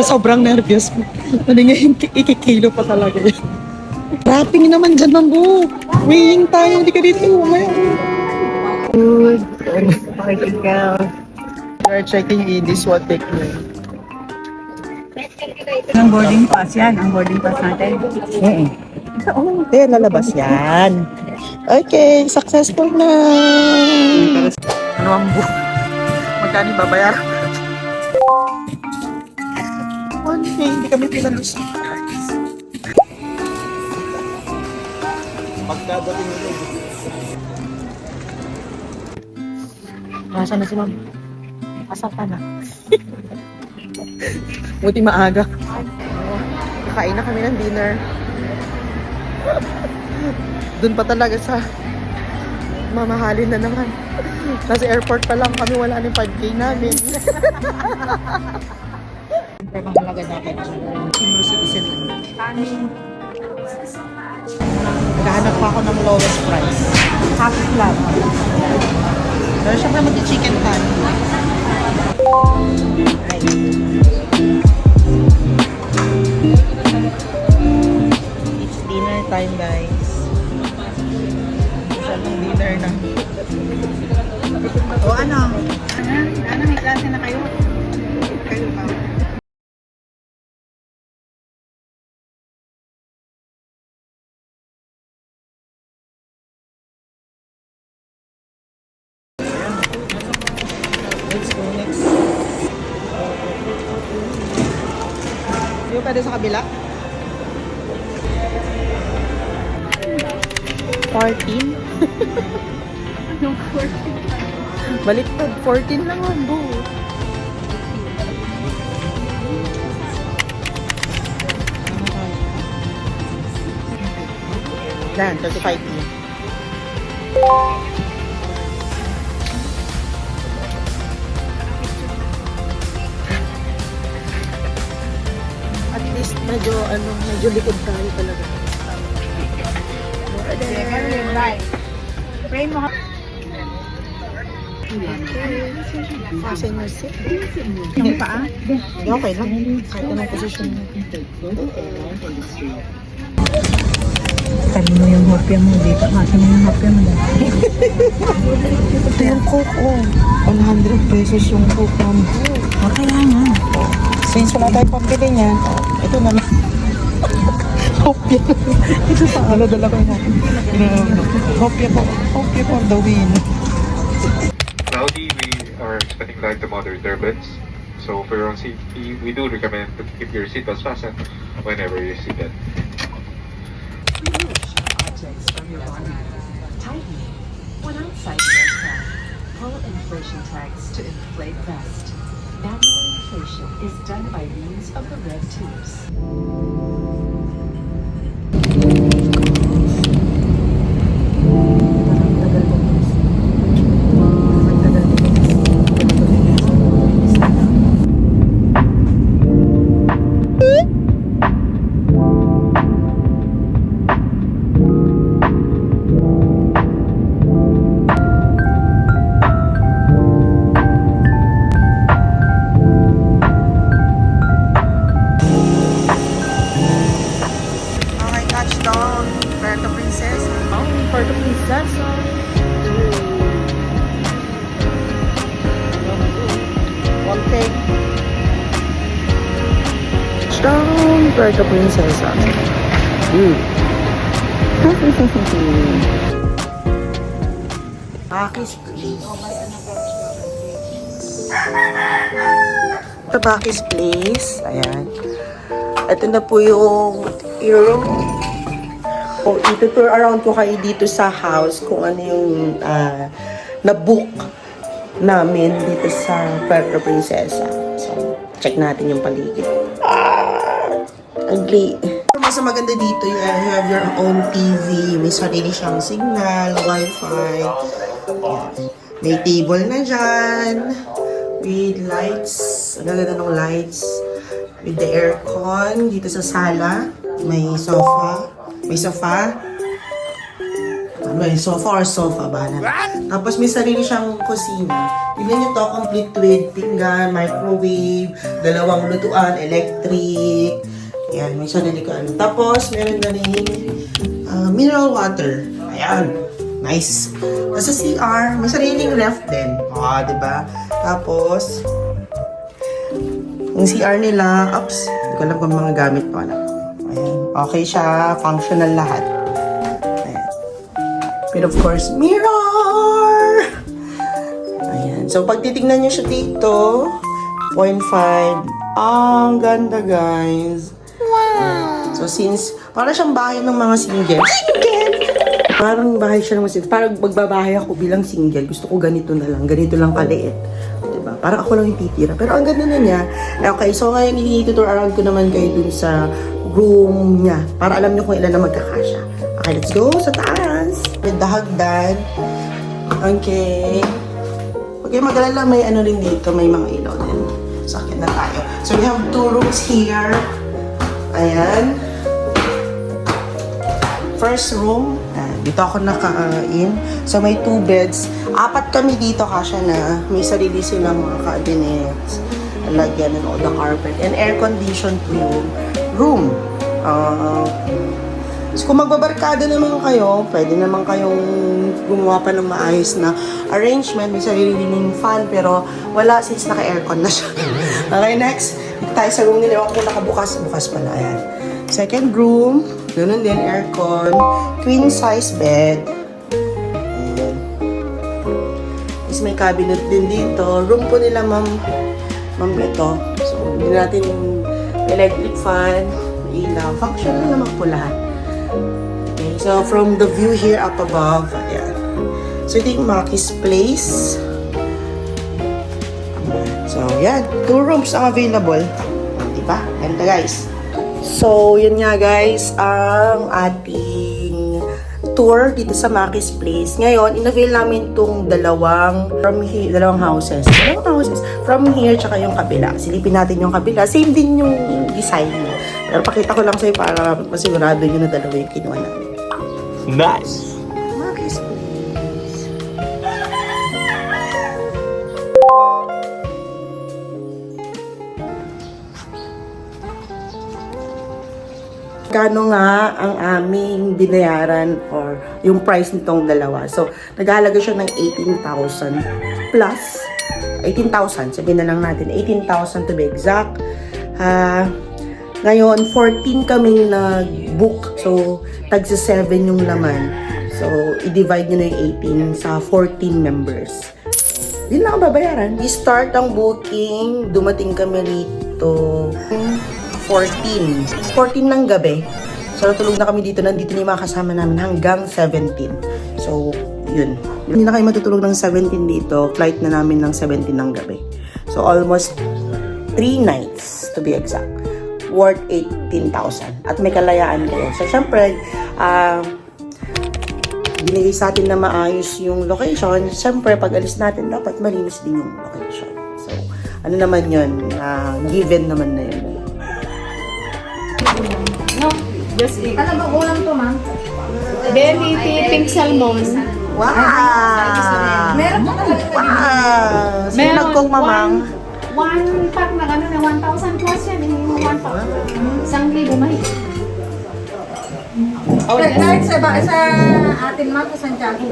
Sobrang nervyos ko. Ano nga yung ikikilo pa talaga yun. Wrapping naman dyan, Mambo. Weighing tayo, hindi ka dito. Good. Pakikikaw. We're checking this what take me. Ang boarding pass yan, ang boarding pass natin. Oo, lalabas yan. Okay, successful na. Ano ang magkano babayaran? Okay, hindi kami pinalus. Pagkadating nila. Nasaan na si Ma'am? Asal ka na? Buti maaga. Kakain na kami ng dinner. Doon pa talaga sa mamahalin na naman. Nasa airport pa lang kami, wala ng 5K namin. Siyempre mahalaga natin senior citizen. Naghahanap pa ako ng lowest price. Half flat. Pero siyempre mag-chicken pan. It's dinner time, guys. Isa ng dinner na. O ano? Ano, may klase na kayo? Kayo ba? Let's go next. Yung pwede sa kabila? 14? Anong 14? Baliktad, 14 lang ang buo. Yan, 35p. At least medyo likod tayo talaga. Pray mo. Fasten your seat. Yung paa? Okay lang. Kahit anong position mo. Tali mo yung hopya mo dito. Masa mo yung hopya mo dito. Ito yung Coke, oh. 100 pesos yung Coke, ma'am. Kaya nga. Since wala tayo pambili niyan, ito na lang. Hopya. Ito pa, dala ko yung hopya po. Hopya for the win. Saudi, we are expecting like the moderate turbulence. So for your own safety, we do recommend to keep your seatbelts fastened whenever you see that. Objects from your body. Tightening. When outside the aircraft, pull inflation tags to inflate vest. Manual inflation is done by means of the red tubes. Okay, touchdown. Puerto Princesa. Oh, Puerto Princesa. One thing. Touchdown, Puerto Princesa. Bakis, please. Tabakis, please. Ayan. Ito na po yung room. O, itutour around ko kayo dito sa house kung ano yung na-book namin dito sa Puerto Princesa. So, check natin yung paligid. Ugly. Mas maganda dito, you have your own TV. May sarili siyang signal, wifi. Ayan. May table na dyan. With lights. Ang ganda ng lights. With the aircon. Dito sa sala. May sofa. May sofa. May sofa or sofa ba na. Tapos may sarili siyang kusina. Tignan nyo to, complete with pinggan, microwave, dalawang lutuan, electric. Ayan, may sarili ka ano. Tapos meron na rin mineral water. Ayan, nice. Tapos sa CR, may sariling ref din. Diba? Tapos, yung CR nila, hindi ko alam kung mga gamit ko. Ayan, okay siya, functional lahat. But of course, mirror! Ayan. So, pag titignan nyo siya dito, 0.5. Ang ganda, guys. Wow! So, since, para siyang bahay ng mga single. Parang bahay siya ng mga single. Parang magbabahay ako bilang single. Gusto ko ganito na lang. Ganito lang kaliit. Diba? Parang ako lang yung titira. Pero ang ganda na niya. Okay, so ngayon, i-tour around ko naman kayo dun sa room niya. Para alam nyo kung ilan na magkakasya. Okay, let's go sa taas. With the hagdan. Okay. Okay, mag-alala, may ano rin dito. May mga ilaw din. So, akin na tayo. So, we have 2 rooms here. Ayan. First room. Dito ako naka-in. So, may 2 beds. 4 kami dito kasya na. May sarili silang mga cabinets. Lagyan and all the carpet. And air-conditioned yung room. So, kung magbabarkada naman kayo, pwede naman kayong gumawa pa ng maayos na arrangement. May sarili ng fan, pero wala since naka-aircon na siya. Okay, next. Dito tayo sa room nila. Ako kung nakabukas. Bukas pala. Ayan. Second room. Ganun din, aircon. Queen size bed. Ayan. Tapos may cabinet din dito. Room po nila, ma'am ito. So, hindi natin electric fan, ilaw. Functional naman po lahat. Okay, so from the view here up above, ayan. So, ito yung Maki's Place. So, yan. 2 rooms ang available. Diba? Ganda, guys. So, yun nga, guys, ang ating tour dito sa Maki's Place. Ngayon, in-avail namin itong dalawang houses. From here, tsaka yung kabila. Silipin natin yung kabila. Same din yung design niya. Pero pakita ko lang sa'yo para masigurado nyo na dalawa yung kinuha namin. Nice! Maki's Place. Kano nga ang aming binayaran or yung price nitong dalawa. So, naghahalaga siya ng 18,000 plus. 18,000, sabihin na lang natin. 18,000 to be exact. Ngayon, 14 kaming nag-book. So, tagsa 7 yung laman. So, i-divide nyo na yung 18 sa 14 members. Yun lang ang babayaran. I-start ang booking. Dumating kami rito 14 ng gabi. So, natulog na kami dito. Nandito na yung mga kasama namin hanggang 17. So, yun. Hindi na kayo matutulog ng 17 dito. Flight na namin ng 17 ng gabi. So, almost 3 nights to be exact. Worth 18,000. At may kalayaan kayo. So, syempre, binigay sa atin na maayos yung location. Syempre, pag alis natin, dapat malinis din yung location. So, ano naman yun? Given naman na yun. No, just eat. Ano ba ulam to, ma'am? Belly, pink salmon. Wow! Meron pa talaga. Wow! Sino nag-cook, mamang? One pack na ano na 1,000 plus yan. Hindi mo 1 pack. 1,000 mahigit. Kahit sa atin, ma'am, sa Santiago.